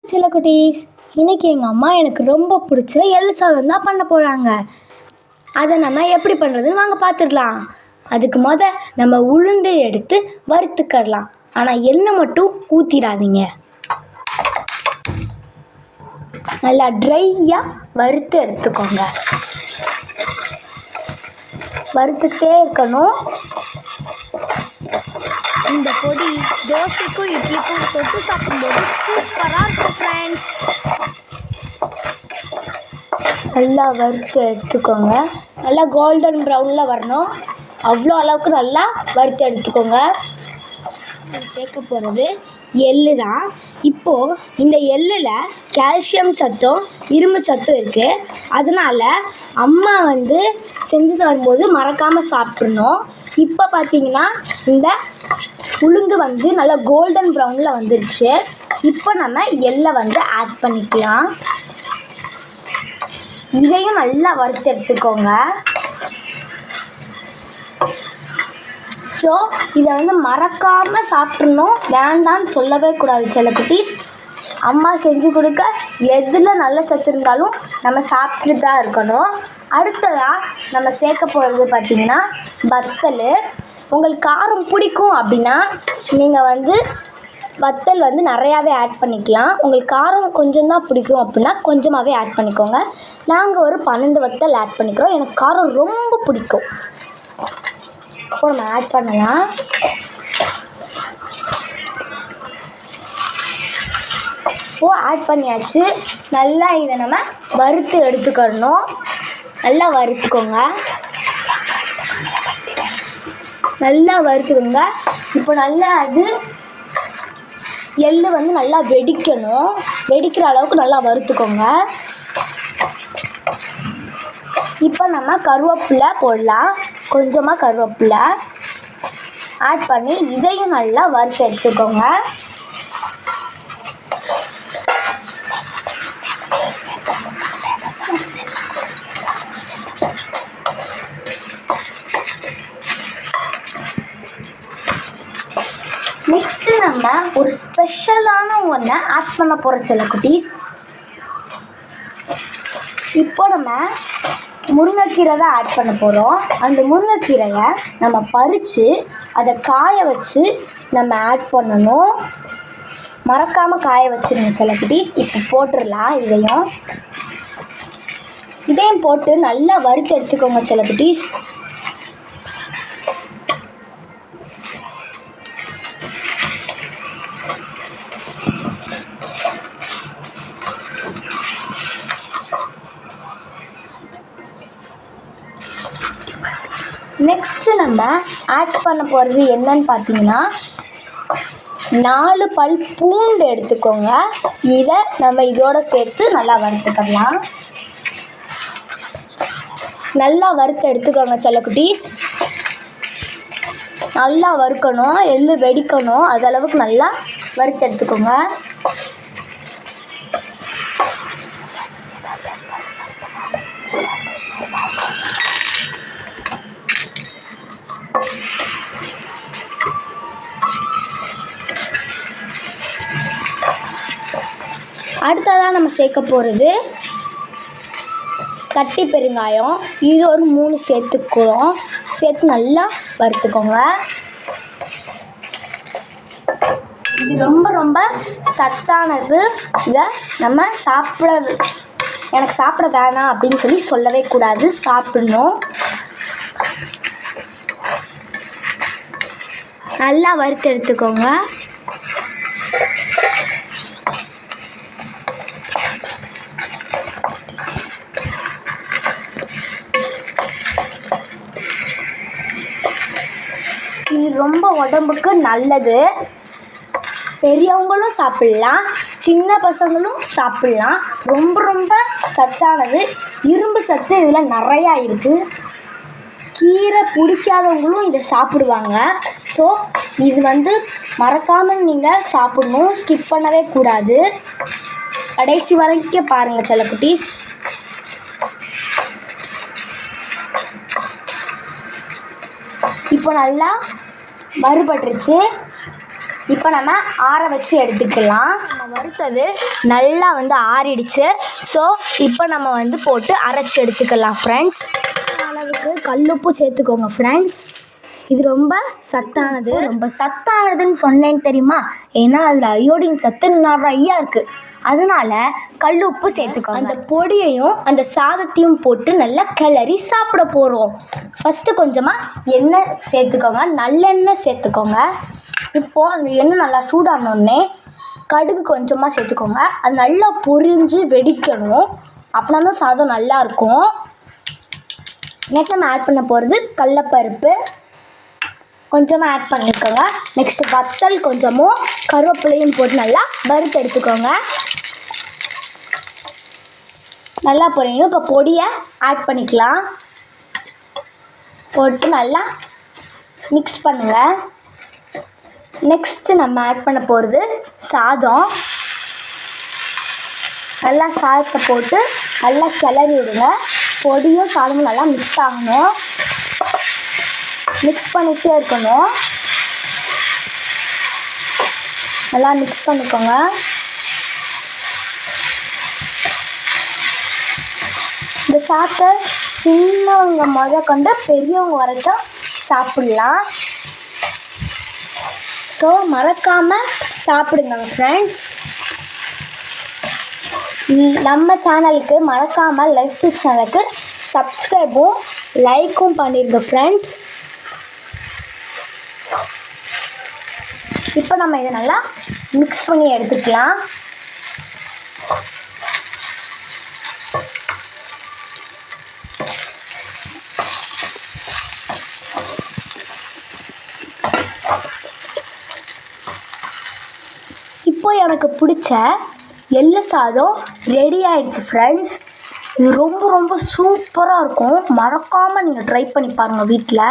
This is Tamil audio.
சில குட்டீஸ், இன்றைக்கி எங்கள் அம்மா எனக்கு ரொம்ப பிடிச்ச எள்ளு சாதம் தான் பண்ண போகிறாங்க. அதை நம்ம எப்படி பண்ணுறதுன்னு வாங்க பார்த்துடலாம். அதுக்கு நம்ம உளுந்து எடுத்து வறுத்துக்கலாம். ஆனால் எண்ணெய் மட்டும் ஊற்றிடாதீங்க. நல்லா ட்ரையாக வறுத்து எடுத்துக்கோங்க. வறுத்துக்கிட்டே இருக்கணும். இந்த பொடி தோசைக்கும் இட்லிக்கும் தொட்டு சாப்பிடும்போது சூப்பராக இருக்கும் ஃப்ரெண்ட்ஸ். நல்லா வறுத்து எடுத்துக்கோங்க. நல்லா கோல்டன் ப்ரௌனில் வரணும். அவ்வளோ அளவுக்கு நல்லா வறுத்து எடுத்துக்கோங்க. சேர்க்க போகிறது எள்ளு தான். இப்போது இந்த எள்ளில் கால்சியம் சத்தும் இரும்பு சத்தும் இருக்குது. அதனால் அம்மா செஞ்சு தரும்போது மறக்காமல் சாப்பிட்றணும். இப்போ பார்த்தீங்கன்னா இந்த உளுந்து நல்லா கோல்டன் ப்ரௌனில் வந்துருச்சு. இப்போ நம்ம எள்ளை ஆட் பண்ணிக்கலாம். இதையும் நல்லா வறுத்து எடுத்துக்கோங்க. ஸோ இதை மறக்காமல் சாப்பிட்றணும். வேண்டான்னு சொல்லவே கூடாது சில குட்டீஸ். அம்மா செஞ்சு கொடுக்க எதில் நல்ல சத்து இருந்தாலும் நம்ம சாப்பிட்டுட்டு தான் இருக்கணும். அடுத்ததாக நம்ம சேர்க்க போகிறது பார்த்திங்கன்னா வத்தல். உங்களுக்கு காரம் பிடிக்கும் அப்படின்னா நீங்கள் வத்தல் நிறையாவே ஆட் பண்ணிக்கலாம். உங்களுக்கு காரம் கொஞ்சம் தான் பிடிக்கும் அப்படின்னா கொஞ்சமாகவே ஆட் பண்ணிக்கோங்க. நாங்கள் ஒரு 12 வத்தல் ஆட் பண்ணிக்கிறோம். எனக்கு காரம் ரொம்ப பிடிக்கும். இப்போ நம்ம ஆட் பண்ணலாம். ஆட் பண்ணியாச்சு. நல்லா இதை நம்ம வறுத்து எடுத்துக்கணும். நல்லா வறுத்துக்கோங்க. நல்லா வறுத்துக்கோங்க. இப்போ நல்லா அது எள்ளு நல்லா வெடிக்கணும். வெடிக்கிற அளவுக்கு நல்லா வறுத்துக்கோங்க. இப்போ நம்ம கருவேப்பிலை போடலாம். கொஞ்சமாக கருவேப்பிலை ஆட் பண்ணி இதையும் நல்லா வறுத்து எடுத்துக்கோங்க. நெக்ஸ்ட்டு நம்ம ஒரு ஸ்பெஷலான ஒன்றை ஆட் பண்ண போகிறோம் சில குட்டீஸ். இப்போ நம்ம முருங்கைக்கீரை தான் ஆட் பண்ண போகிறோம். அந்த முருங்கைக்கீரையை நம்ம பறித்து அதை காய வச்சு நம்ம ஆட் பண்ணணும். மறக்காமல் காய வச்சுருங்க சில குட்டீஸ். இப்போ போட்டுடலாம். இதையும் போட்டு நல்லா வறுத்து எடுத்துக்கோங்க சில குட்டீஸ். நெக்ஸ்ட்டு நம்ம ஆட் பண்ண போகிறது என்னன்னு பார்த்தீங்கன்னா 4 பல் பூண்டு எடுத்துக்கோங்க. இதை நம்ம இதோடு சேர்த்து நல்லா வறுத்துக்கலாம். நல்லா வறுத்து எடுத்துக்கோங்க சில குட்டீஸ். நல்லா வறுக்கணும். எள்ளு வெடிக்கணும். அதளவுக்கு நல்லா வறுத்து எடுத்துக்கோங்க. அடுத்ததாக நம்ம சேர்க்க போகிறது கட்டி பெருங்காயம். இது ஒரு 3 சேர்த்துக்கிறோம். சேர்த்து நல்லா வறுத்துக்கோங்க. இது ரொம்ப ரொம்ப சத்தானது. இதை நம்ம எனக்கு சாப்பிட வேணாம் அப்படின்னு சொல்லவே கூடாது. சாப்பிடணும். நல்லா வறுத்து எடுத்துக்கோங்க. இது ரொம்ப உடம்புக்கு நல்லது. பெரியவங்களும் சாப்பிட்லாம், சின்ன பசங்களும் சாப்பிட்லாம். ரொம்ப ரொம்ப சத்தானது. இரும்பு சத்து இதில் நிறையா இருக்குது. கீரை பிடிக்காதவங்களும் இதை சாப்பிடுவாங்க. ஸோ இது மறக்காமல் நீங்கள் சாப்பிடணும். ஸ்கிப் பண்ணவே கூடாது. கடைசி வரைக்கும் பாருங்கள் சில குட்டீஸ். இப்போ நல்லா வறுபட்டுருச்சு. இப்போ நம்ம ஆற வச்சு எடுத்துக்கலாம். நம்ம வறுத்தது நல்லா ஆறிடுச்சு. ஸோ இப்போ நம்ம போட்டு அரைச்சி எடுத்துக்கலாம் ஃப்ரெண்ட்ஸ். அளவுக்கு கல்லுப்பு சேர்த்துக்கோங்க ஃப்ரெண்ட்ஸ். இது ரொம்ப சத்தானதுன்னு சொன்னேன்னு தெரியுமா? ஏன்னா அதில் அயோடின் சத்து நிறையா இருக்குது. அதனால கல் உப்பு சேர்த்துக்கோங்க. அந்த பொடியையும் அந்த சாதத்தையும் போட்டு நல்லா கிளறி சாப்பிட போகிறோம். ஃபஸ்ட்டு கொஞ்சமாக எண்ணெய் சேர்த்துக்கோங்க, நல்லெண்ணெய் சேர்த்துக்கோங்க. இப்போது அந்த எண்ணெய் நல்லா சூடானோடனே கடுகு கொஞ்சமாக சேர்த்துக்கோங்க. அது நல்லா பொரிஞ்சு வெடிக்கணும். அப்படின்னா தான் சாதம் நல்லாயிருக்கும். நெக்ஸ்ட் நம்ம ஆட் பண்ண போகிறது கடலப்பருப்பு கொஞ்சமாக ஆட் பண்ணிக்கோங்க. நெக்ஸ்ட்டு வத்தல் கொஞ்சமும் கருவேப்பிலையும் போட்டு நல்லா வறுத்து எடுத்துக்கோங்க. நல்லா பொரியணும். இப்போ பொடியை ஆட் பண்ணிக்கலாம். போட்டு நல்லா மிக்ஸ் பண்ணுங்கள். நெக்ஸ்ட்டு நம்ம ஆட் பண்ண போகிறது சாதம். நல்லா சாதத்தை போட்டு நல்லா கிளறி விடுங்க. பொடியும் சாதமும் நல்லா மிக்ஸ் ஆகணும். மிக்ஸ் பண்ணிகிட்டே இருக்கணும். நல்லா மிக்ஸ் பண்ணிக்கோங்க. இந்த சாதத்தை சின்னவங்க முதற்கொண்டு பெரியவங்க வரைக்கும் சாப்பிட்லாம். ஸோ மறக்காமல் சாப்பிடுங்க ஃப்ரெண்ட்ஸ். நம்ம சேனலுக்கு மறக்காமல் லைஃப் டிப்ஸ் சேனலுக்கு சப்ஸ்கிரைபும் லைக்கும் பண்ணிடுங்க ஃப்ரெண்ட்ஸ். இப்போ நம்ம இதை நல்லா மிக்ஸ் பண்ணி எடுத்துக்கலாம். இப்போ எனக்கு பிடிச்ச எள்ளு சாதம் ரெடி ஆயிடுச்சு ஃப்ரெண்ட்ஸ். இது ரொம்ப ரொம்ப சூப்பராக இருக்கும். மறக்காமல் நீங்கள் ட்ரை பண்ணி பாருங்கள் வீட்டில்.